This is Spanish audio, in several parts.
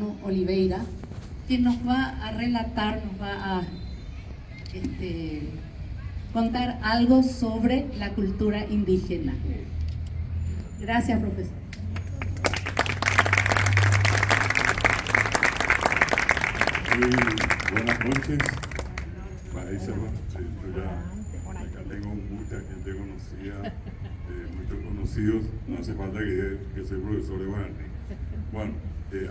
Oliveira, quien nos va a relatar, nos va a contar algo sobre la cultura indígena. Gracias, profesor. Muy buenas noches. Acá tengo mucha gente conocida, muchos conocidos. No hace falta que soy profesor de guaraní. Bueno,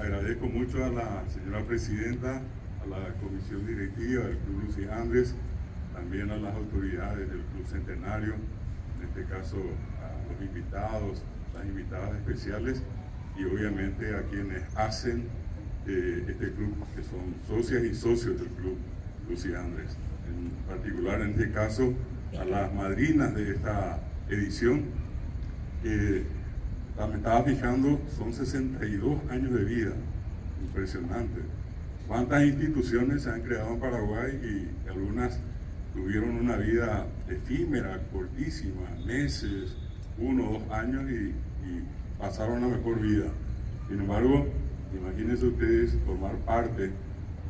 agradezco mucho a la señora presidenta, a la comisión directiva del Club Lucy Andrés, también a las autoridades del Club Centenario, en este caso a los invitados, las invitadas especiales y obviamente a quienes hacen este club, que son socias y socios del Club Lucy Andrés. En particular, en este caso, a las madrinas de esta edición, me estaba fijando, son 62 años de vida, impresionante. ¿Cuántas instituciones se han creado en Paraguay y algunas tuvieron una vida efímera, cortísima, meses, 1 o 2 años y pasaron a mejor vida? Sin embargo, imagínense ustedes formar parte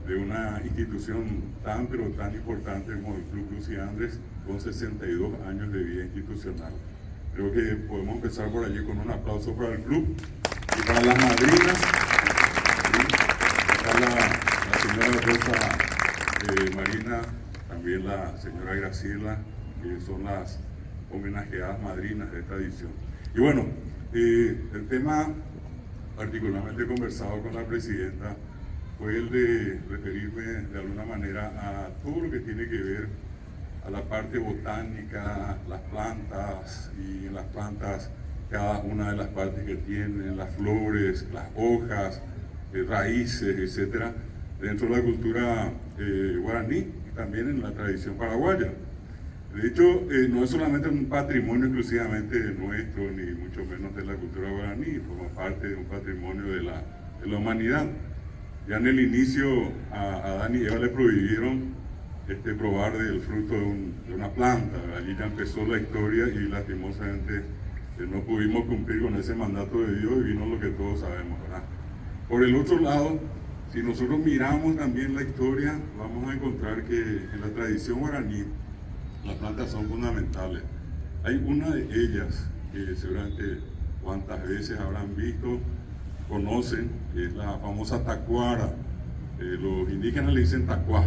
de una institución tan pero tan importante como el Club Lucy Andrés con 62 años de vida institucional. Creo que podemos empezar por allí con un aplauso para el club y para las madrinas. Está la señora Rosa Marina, también la señora Graciela, que son las homenajeadas madrinas de esta edición. Y bueno, el tema particularmente conversado con la presidenta fue el de referirme de alguna manera a todo lo que tiene que ver a la parte botánica, las plantas, y en las plantas cada una de las partes que tienen, las flores, las hojas, raíces, etcétera, dentro de la cultura guaraní y también en la tradición paraguaya. De hecho, no es solamente un patrimonio exclusivamente nuestro, ni mucho menos de la cultura guaraní, forma parte de un patrimonio de la humanidad. Ya en el inicio a Adán y Eva le prohibieron probar del fruto de una planta. Allí ya empezó la historia y lastimosamente no pudimos cumplir con ese mandato de Dios y vino lo que todos sabemos, ¿verdad? Por el otro lado, si nosotros miramos también la historia, vamos a encontrar que en la tradición guaraní las plantas son fundamentales. Hay una de ellas que seguramente cuántas veces habrán visto, conocen, que es la famosa tacuara. Los indígenas le dicen tacuá.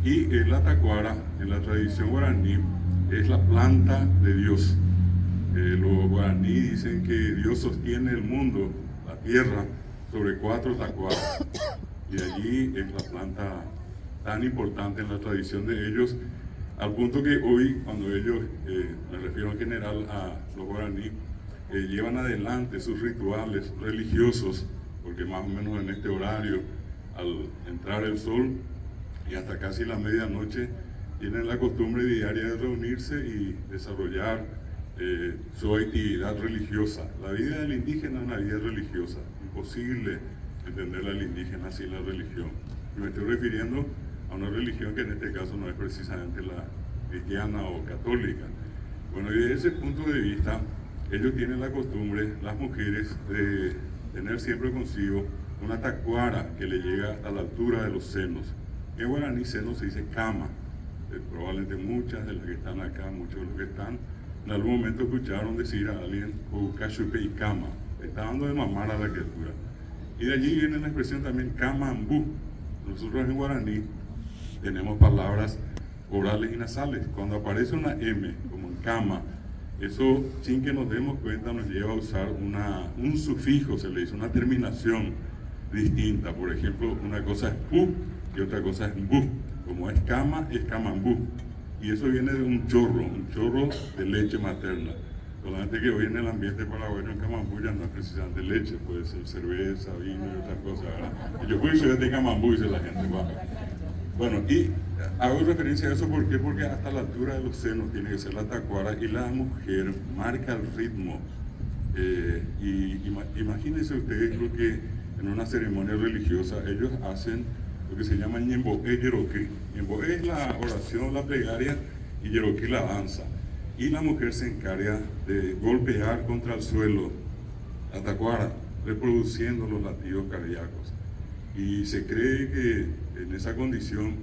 Y la tacuara, en la tradición guaraní, es la planta de Dios. Los guaraní dicen que Dios sostiene el mundo, la tierra, sobre 4 tacuaras. Y allí es la planta tan importante en la tradición de ellos, al punto que hoy, cuando ellos, me refiero en general a los guaraní, llevan adelante sus rituales religiosos, porque más o menos en este horario, al entrar el sol y hasta casi la medianoche, tienen la costumbre diaria de reunirse y desarrollar su actividad religiosa. La vida del indígena es una vida religiosa, imposible entenderla al indígena sin la religión. Y me estoy refiriendo a una religión que en este caso no es precisamente la cristiana o católica. Bueno, y desde ese punto de vista, ellos tienen la costumbre, las mujeres, de tener siempre consigo una tacuara que le llega a la altura de los senos. En guaraní seno se dice cama. Probablemente muchas de las que están acá, muchos de los que están, en algún momento escucharon decir a alguien Cachupe y cama, está dando de mamar a la criatura. Y de allí viene la expresión también camambú. Nosotros en guaraní tenemos palabras orales y nasales. Cuando aparece una M, como en cama, eso sin que nos demos cuenta nos lleva a usar un sufijo, se le dice, una terminación distinta. Por ejemplo, una cosa es pu y otra cosa es mbu. Como es cama, es camambú. Y eso viene de un chorro de leche materna. Solamente que hoy en el ambiente paraguayo en camambú ya no es precisamente leche, puede ser cerveza, vino y otras cosas, ¿verdad? Y yo fui de camambú, dice la gente. Bueno, y hago referencia a eso ¿por qué? Porque hasta la altura de los senos tiene que ser la tacuara y la mujer marca el ritmo. Imagínense ustedes lo que en una ceremonia religiosa ellos hacen lo que se llama ñemboé yeroquí. Ñemboé es la oración, la plegaria, y yeroquí la danza. Y la mujer se encarga de golpear contra el suelo la tacuara reproduciendo los latidos cardíacos. Y se cree que en esa condición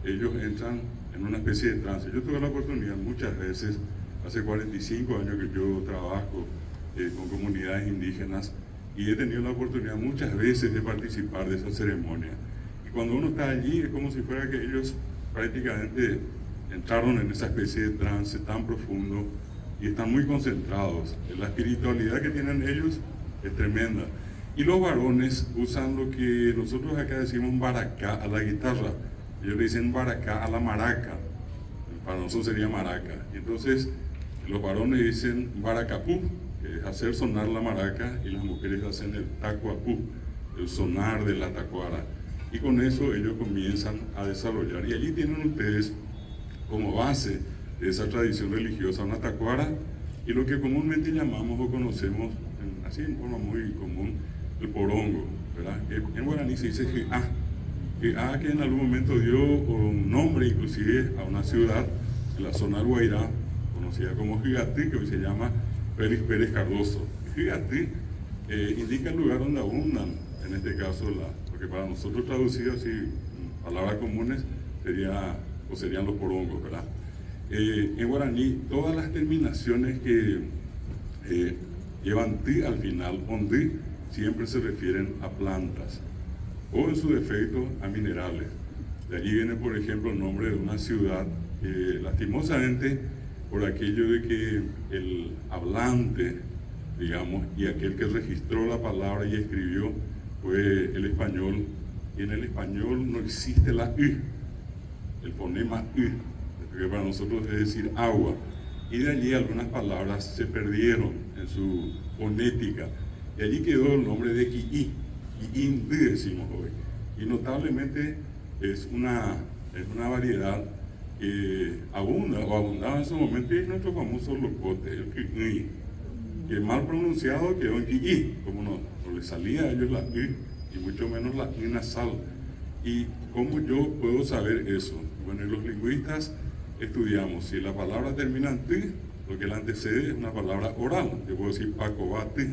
ellos entran en una especie de trance. Yo tuve la oportunidad muchas veces, hace 45 años que yo trabajo con comunidades indígenas, y he tenido la oportunidad muchas veces de participar de esa ceremonia. Y cuando uno está allí es como si fuera que ellos prácticamente entraron en esa especie de trance tan profundo y están muy concentrados. La espiritualidad que tienen ellos es tremenda. Y los varones usan lo que nosotros acá decimos baracá a la guitarra. Ellos le dicen baracá a la maraca. Para nosotros sería maraca. Entonces los varones dicen baracapú, que es hacer sonar la maraca, y las mujeres hacen el tacuapú, el sonar de la tacuara. Y con eso ellos comienzan a desarrollar. Y allí tienen ustedes como base de esa tradición religiosa una tacuara y lo que comúnmente llamamos o conocemos, así en forma muy común, el porongo, ¿verdad? En guaraní se dice que en algún momento dio un nombre inclusive a una ciudad en la zona del Guairá, conocida como Jigatí, que hoy se llama Félix Pérez Cardoso. Jigatí indica el lugar donde abundan, en este caso, porque para nosotros traducido así, palabras comunes, serían los porongos, ¿verdad? En guaraní, todas las terminaciones que llevan ti al final, ondi, siempre se refieren a plantas, o en su defecto a minerales. De allí viene, por ejemplo, el nombre de una ciudad, lastimosamente, por aquello de que el hablante, digamos, y aquel que registró la palabra y escribió fue el español, y en el español no existe la U, el fonema U, que para nosotros es decir agua, y de allí algunas palabras se perdieron en su fonética, y allí quedó el nombre de Quií, Quiíndí decimos hoy, y notablemente es una variedad que abundaba en su momento, y es nuestro famoso locote, el Quií, que mal pronunciado quedó en Quií, como no le salía a ellos la U, y mucho menos la I nasal. ¿Y cómo yo puedo saber eso? Bueno, los lingüistas estudiamos, si la palabra termina en ti, lo que la antecede es una palabra oral, yo puedo decir pacobati,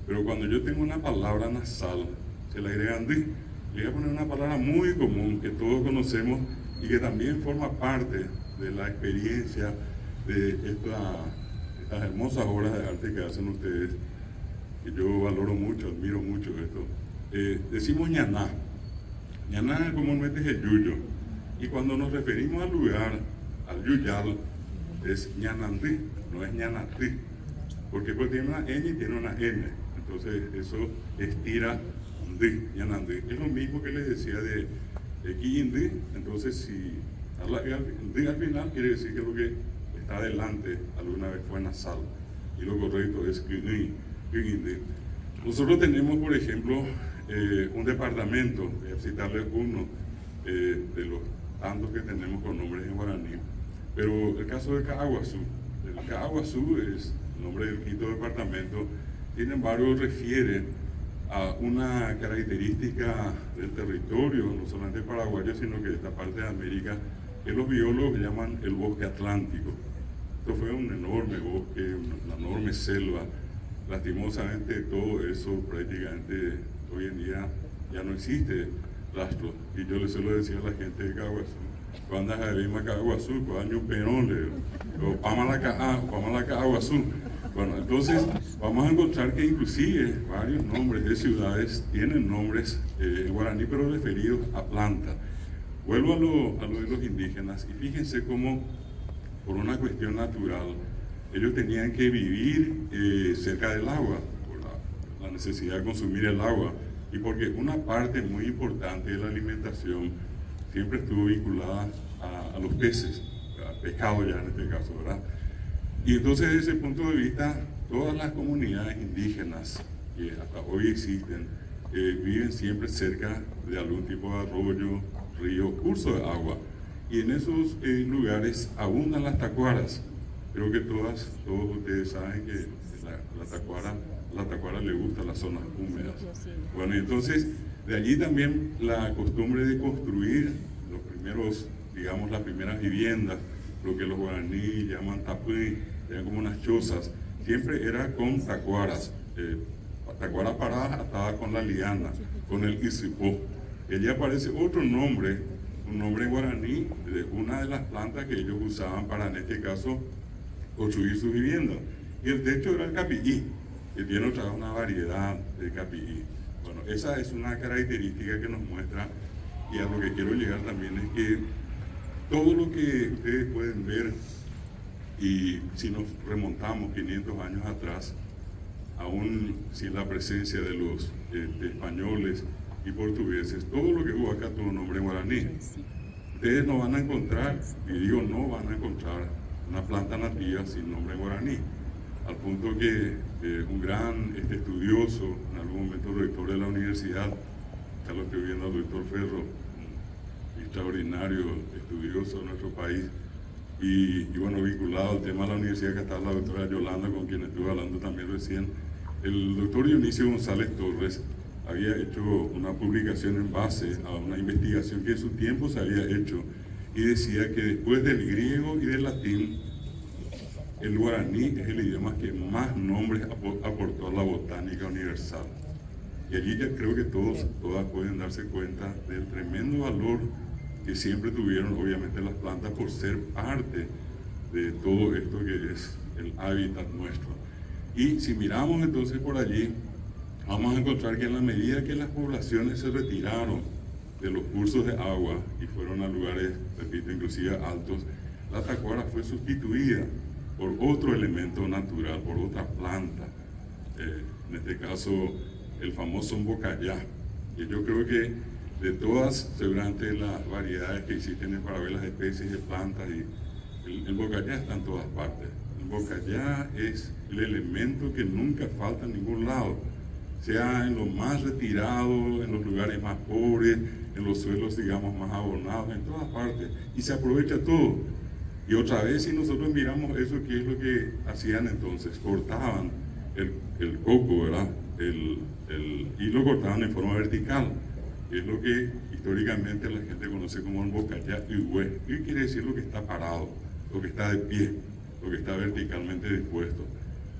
pero cuando yo tengo una palabra nasal, se le agregan di, le voy a poner una palabra muy común que todos conocemos y que también forma parte de la experiencia de estas hermosas obras de arte que hacen ustedes, que yo valoro mucho, admiro mucho esto. Decimos ñaná. Ñaná comúnmente es el yuyo, y cuando nos referimos al lugar, al yuyal, es ñanandí, no es ñanatí, porque pues tiene una ñ y tiene una n, entonces eso estira di, ñanandí. Es lo mismo que les decía de quiyindí, entonces si di al final quiere decir que lo que está adelante alguna vez fue nasal, y lo correcto es quiyindí. Nosotros tenemos, por ejemplo, un departamento, voy a citarles uno de los tantos que tenemos con nombres en guaraní, pero el caso de Caaguazú. El Caaguazú es el nombre del quinto departamento, sin embargo refiere a una característica del territorio, no solamente paraguayo, sino que de esta parte de América, que los biólogos llaman el bosque atlántico. Esto fue un enorme bosque, una enorme selva. Lastimosamente todo eso prácticamente hoy en día ya no existe rastro, y yo le suelo decir a la gente de Caaguazú, cuando hay Caaguazú, cuando hay un perón, o Pamala Caaguazú. Bueno, entonces vamos a encontrar que inclusive varios nombres de ciudades tienen nombres en guaraní, pero referidos a plantas. Vuelvo a lo de los indígenas, y fíjense cómo por una cuestión natural ellos tenían que vivir cerca del agua, por la necesidad de consumir el agua, y porque una parte muy importante de la alimentación siempre estuvo vinculada a los peces, al pescado ya en este caso, ¿verdad? Y entonces desde ese punto de vista, todas las comunidades indígenas que hasta hoy existen, viven siempre cerca de algún tipo de arroyo, río, curso de agua, y en esos lugares abundan las tacuaras. Creo que todos ustedes saben que la tacuara le gusta las zonas húmedas. Bueno, entonces de allí también la costumbre de construir los primeros, digamos, las primeras viviendas, lo que los guaraní llaman tapí, eran como unas chozas, siempre era con tacuaras, tacuara parada atada con la liana, con el isipó. Y allí aparece otro nombre, un nombre en guaraní de una de las plantas que ellos usaban para, en este caso, construir sus viviendas. Y el techo era el capií, que tiene otra una variedad de capií. Bueno, esa es una característica que nos muestra, y a lo que quiero llegar también es que todo lo que ustedes pueden ver, y si nos remontamos 500 años atrás, aún sin la presencia de los españoles y portugueses, todo lo que hubo acá tuvo nombre en guaraní. Ustedes no van a encontrar, y digo no van a encontrar, una planta nativa sin nombre en guaraní, al punto que un gran estudioso, en algún momento rector de la universidad, ya lo estoy viendo al doctor Ferro, un extraordinario estudioso de nuestro país, y bueno, vinculado al tema de la universidad, que está la doctora Yolanda, con quien estuve hablando también recién. El doctor Dionisio González Torres había hecho una publicación en base a una investigación que en su tiempo se había hecho, y decía que después del griego y del latín, el guaraní es el idioma que más nombres aportó a la botánica universal. Y allí ya creo que todas pueden darse cuenta del tremendo valor que siempre tuvieron, obviamente, las plantas por ser parte de todo esto que es el hábitat nuestro. Y si miramos entonces por allí, vamos a encontrar que en la medida que las poblaciones se retiraron de los cursos de agua y fueron a lugares, repito, inclusive altos, la tacuara fue sustituida por otro elemento natural, por otra planta, en este caso el famoso mbocayá. Y yo creo que de todas, seguramente las variedades que existen para ver las especies de plantas, y el mbocayá está en todas partes. El mbocayá es el elemento que nunca falta en ningún lado, sea en lo más retirado, en los lugares más pobres, en los suelos, digamos, más abonados, en todas partes, y se aprovecha todo. Y otra vez, si nosotros miramos eso, ¿qué es lo que hacían entonces? Cortaban el coco, ¿verdad? Y lo cortaban en forma vertical. Es lo que históricamente la gente conoce como el mbocayá ihue. ¿Qué quiere decir? Lo que está parado, lo que está de pie, lo que está verticalmente dispuesto.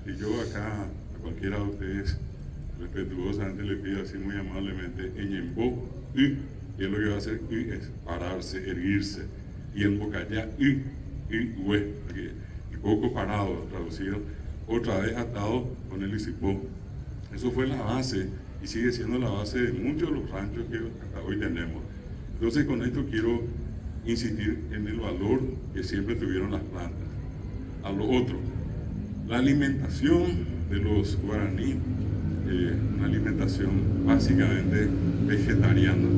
Y yo acá, a cualquiera de ustedes, respetuosamente le pido así muy amablemente, eñembó, y es lo que va a hacer, y es pararse, erguirse. Y el mbocayá ihue, el coco parado, traducido, otra vez atado con el isipó. Eso fue la base, y sigue siendo la base de muchos de los ranchos que hasta hoy tenemos. Entonces, con esto quiero insistir en el valor que siempre tuvieron las plantas. A lo otro, la alimentación de los guaraní, una alimentación básicamente vegetariana.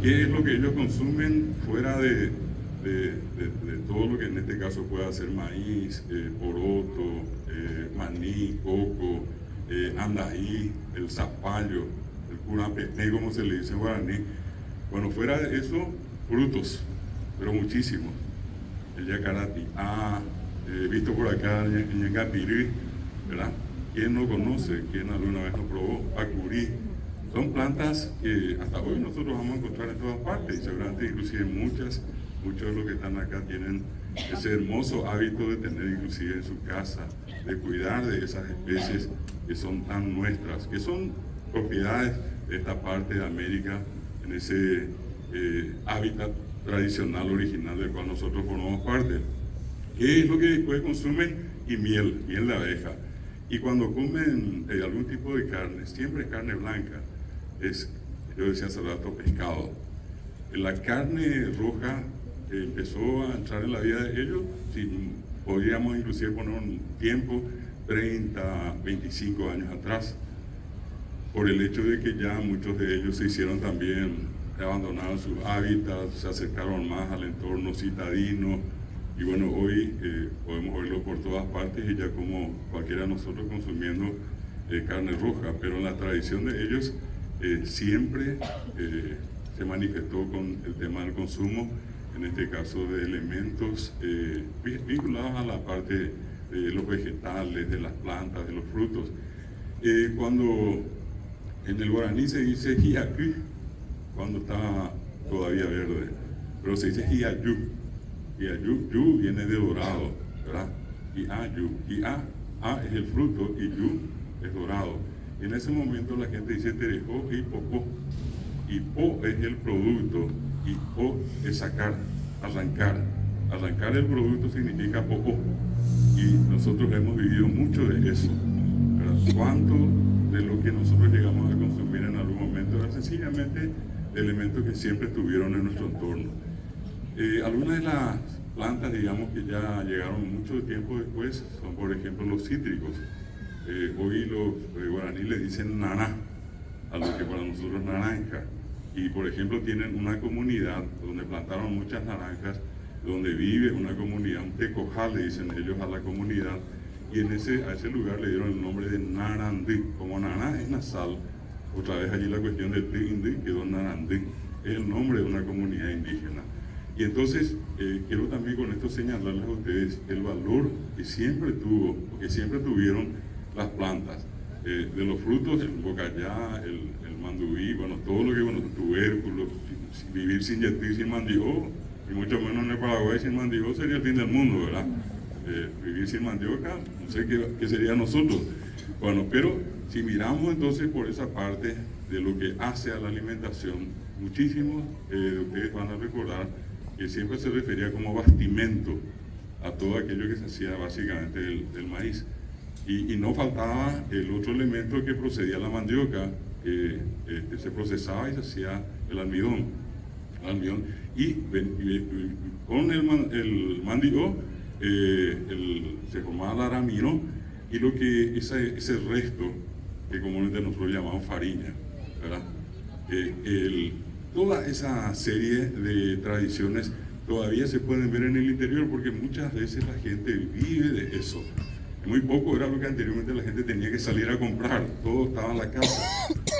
¿Qué es lo que ellos consumen fuera de todo lo que en este caso pueda ser maíz, poroto, maní, coco, andaí, el zapallo, el curapeté, como se le dice en guaraní? Bueno, fuera de eso, frutos, pero muchísimos. El yacarati, visto por acá en Yangapirí, ¿verdad? ¿Quién no conoce? ¿Quién alguna vez no probó? Pacurí. Son plantas que hasta hoy nosotros vamos a encontrar en todas partes, y seguramente inclusive muchos de los que están acá tienen ese hermoso hábito de tener inclusive en su casa, de cuidar de esas especies que son tan nuestras, que son propiedades de esta parte de América, en ese hábitat tradicional, original del cual nosotros formamos parte. ¿Qué es lo que después consumen? Y miel de abeja. Y cuando comen algún tipo de carne, siempre carne blanca, yo decía hace rato, pescado. La carne roja empezó a entrar en la vida de ellos, si podríamos inclusive poner un tiempo, 30, 25 años atrás, por el hecho de que ya muchos de ellos se hicieron también, abandonaron sus hábitats, se acercaron más al entorno citadino, y bueno, hoy podemos oírlo por todas partes, y ya como cualquiera de nosotros consumiendo carne roja, pero en la tradición de ellos siempre se manifestó con el tema del consumo, en este caso de elementos vinculados a la parte de los vegetales, de las plantas, de los frutos. Cuando en el guaraní se dice hiacu, cuando está todavía verde, pero se dice hiayu. Yu viene de dorado, ¿verdad? A es el fruto y yu es dorado. Y en ese momento la gente dice terejó y popó. Y po es el producto y po es sacar, arrancar. Arrancar el producto significa popó. Y nosotros hemos vivido mucho de eso. ¿Verdad? ¿Cuánto de lo que nosotros llegamos a consumir en algún momento era sencillamente elementos que siempre estuvieron en nuestro entorno? Algunas de las plantas, digamos, que ya llegaron mucho tiempo después son, por ejemplo, los cítricos. Hoy los guaraníes le dicen naná, a lo que para nosotros es naranja. Y, por ejemplo, tienen una comunidad donde plantaron muchas naranjas, donde vive una comunidad, un tecojal, le dicen ellos a la comunidad, y a ese lugar le dieron el nombre de Narandí. Como naná es nasal, otra vez allí la cuestión de Tindi quedó Narandí, es el nombre de una comunidad indígena. Y entonces, quiero también con esto señalarles a ustedes el valor que siempre tuvo, o que siempre tuvieron las plantas. De los frutos, el bocayá, el mandubí, bueno, todo lo que, bueno, tubérculos, vivir sin yetí, sin mandioca, y mucho menos en el Paraguay sin mandioca sería el fin del mundo, ¿verdad? Vivir sin mandioca, no sé qué sería nosotros. Bueno, pero si miramos entonces por esa parte de lo que hace a la alimentación, muchísimos de ustedes van a recordar que siempre se refería como bastimento a todo aquello que se hacía básicamente del maíz. Y no faltaba el otro elemento que procedía a la mandioca, que se procesaba y se hacía el almidón. Y con el mandio se formaba el aramino y lo que ese resto que comúnmente nosotros llamamos farina, ¿verdad? Toda esa serie de tradiciones todavía se pueden ver en el interior porque muchas veces la gente vive de eso. Muy poco era lo que anteriormente la gente tenía que salir a comprar, todo estaba en la casa.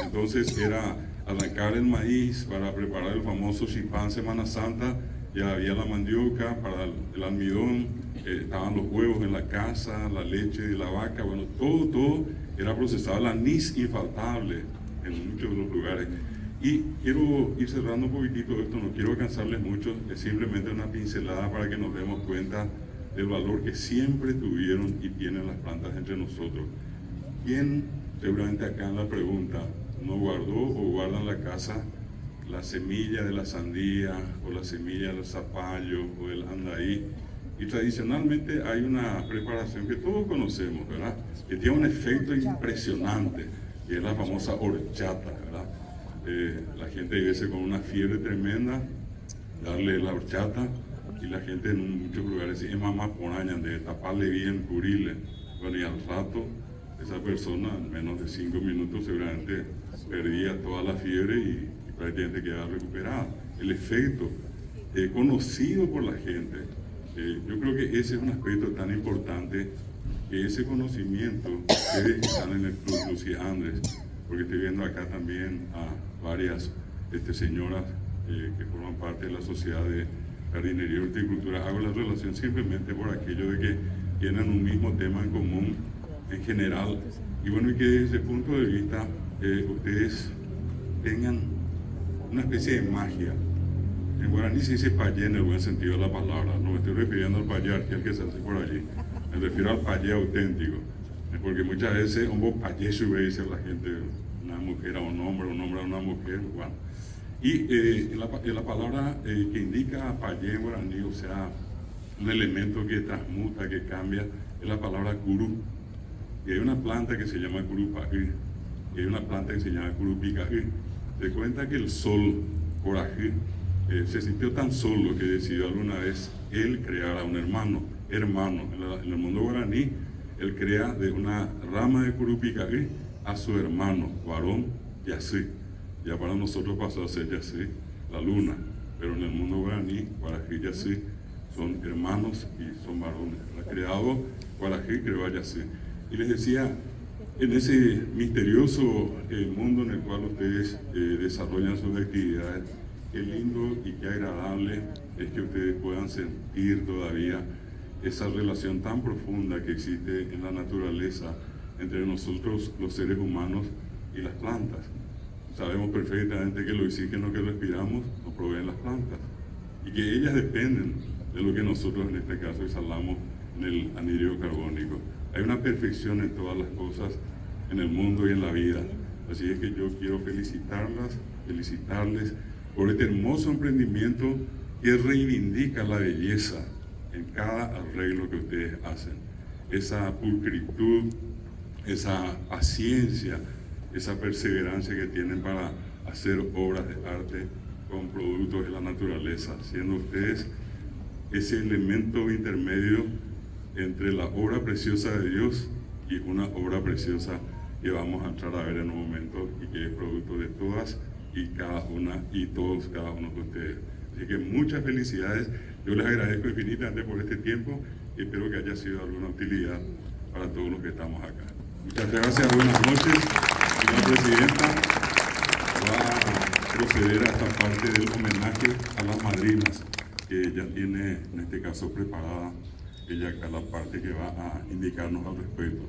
Entonces era arrancar el maíz para preparar el famoso chipán Semana Santa, ya había la mandioca para el almidón, estaban los huevos en la casa, la leche de la vaca, bueno, todo era procesado, el anís infaltable en muchos de los lugares. Y quiero ir cerrando un poquitito esto, no quiero cansarles mucho, es simplemente una pincelada para que nos demos cuenta del valor que siempre tuvieron y tienen las plantas entre nosotros. ¿Quién, seguramente acá en la pregunta, no guardó o guarda en la casa la semilla de la sandía o la semilla del zapallo o del andaí? Y tradicionalmente hay una preparación que todos conocemos, ¿verdad? Que tiene un efecto impresionante, que es la famosa horchata, ¿verdad? La gente vive con una fiebre tremenda, darle la horchata, y la gente en muchos lugares dice, es mamá por años de taparle bien, cubrirle. Bueno, y al rato, esa persona en menos de 5 minutos seguramente perdía toda la fiebre y prácticamente quedaba recuperada. El efecto conocido por la gente, yo creo que ese es un aspecto tan importante, que ese conocimiento ustedes están en el Club Lucía Andrés, porque estoy viendo acá también a varias señoras que forman parte de la sociedad de jardinería y horticultura. Hago la relación simplemente por aquello de que tienen un mismo tema en común en general, y bueno, y que desde ese punto de vista ustedes tengan una especie de magia. En guaraní se dice payé en el buen sentido de la palabra, no me estoy refiriendo al payé aquel que se hace por allí, me refiero al payé auténtico, porque muchas veces un payé sube, dice la gente, una mujer a un hombre a una mujer, bueno. Y la palabra que indica payé en guaraní, o sea, un elemento que transmuta, que cambia, es la palabra curú. Y hay una planta que se llama curupaí, y hay una planta que se llama curupicaí. Se cuenta que el sol, Corají, se sintió tan solo que decidió alguna vez él crear a un hermano. En el mundo guaraní, él crea de una rama de curupicaí a su hermano, varón, Yací. Ya para nosotros pasó a ser Yací, la luna, pero en el mundo guaraní, Guarají y Yací son hermanos y son varones. Ha creado Guarají, creó a Yací. Y les decía, en ese misterioso mundo en el cual ustedes desarrollan sus actividades, qué lindo y qué agradable es que ustedes puedan sentir todavía esa relación tan profunda que existe en la naturaleza entre nosotros, los seres humanos, y las plantas. Sabemos perfectamente que el oxígeno que respiramos nos proveen las plantas y que ellas dependen de lo que nosotros en este caso exhalamos en el anhídrido carbónico. Hay una perfección en todas las cosas en el mundo y en la vida. Así es que yo quiero felicitarles por este hermoso emprendimiento que reivindica la belleza en cada arreglo que ustedes hacen. Esa pulcritud, esa paciencia, esa perseverancia que tienen para hacer obras de arte con productos de la naturaleza, siendo ustedes ese elemento intermedio entre la obra preciosa de Dios y una obra preciosa que vamos a entrar a ver en un momento y que es producto de todas y cada una y todos, cada uno de ustedes. Así que muchas felicidades. Yo les agradezco infinitamente por este tiempo y espero que haya sido de alguna utilidad para todos los que estamos acá. Muchas gracias, buenas noches. Señora Presidenta, va a proceder a esta parte del homenaje a las madrinas que ella tiene, en este caso, preparada ella acá la parte que va a indicarnos al respecto.